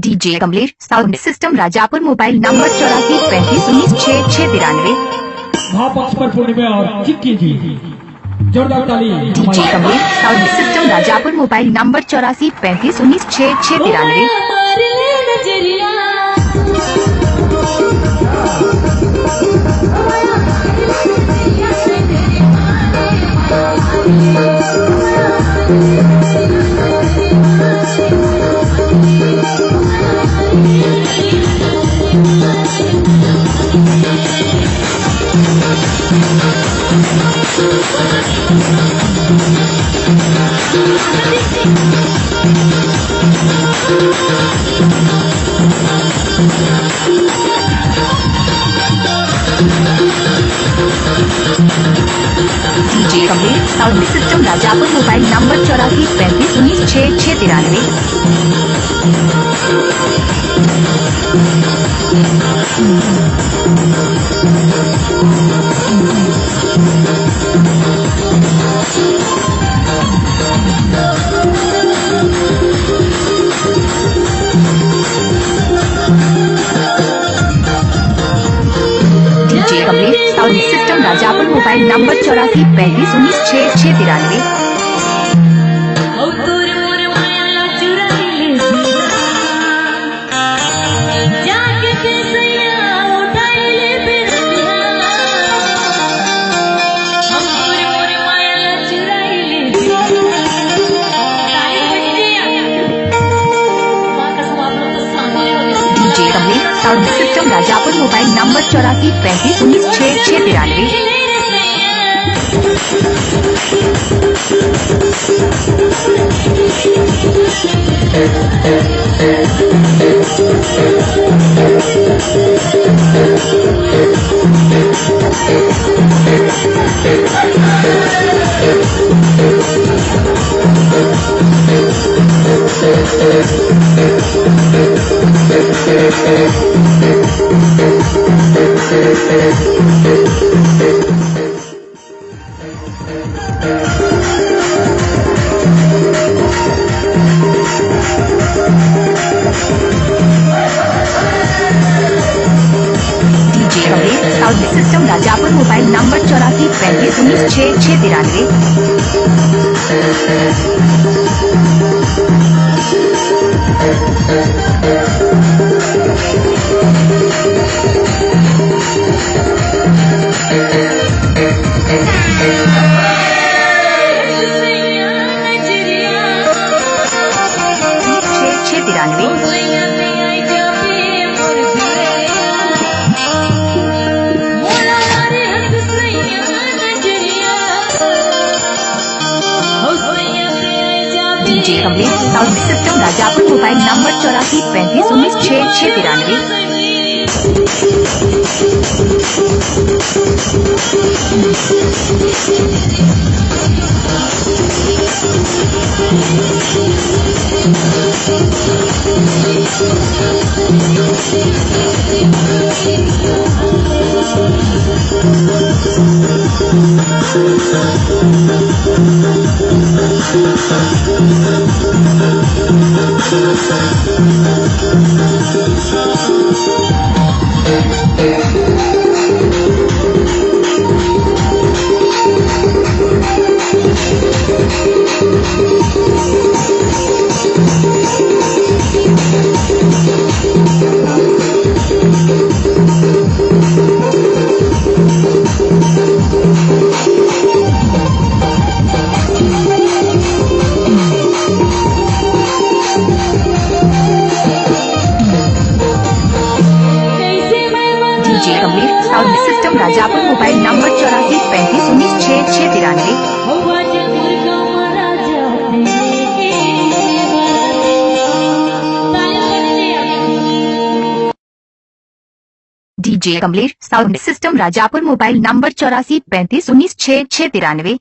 DJ Kamlesh sound system Rajapur mobile number 8435196693। महापक्ष पर पूर्णिमा और चिक्की जी जोरदार ताली। DJ Kamlesh sound system Rajapur mobile number 8435196693। DJ Kamlesh sound system Rajapur mobile number 8435196693। DJ Kamlesh sound system Rajapur mobile number 8435196693। Sound system Rajapur mobile number 8435196693। Sound system Rajapur mobile number 8435196693। DJ Kamlesh sound system Rajapur mobile number 8435196693। DJ Kamlesh sound system Rajapur mobile number 8435196693। DJ Kamlesh sound system Rajapur mobile number 8435196693।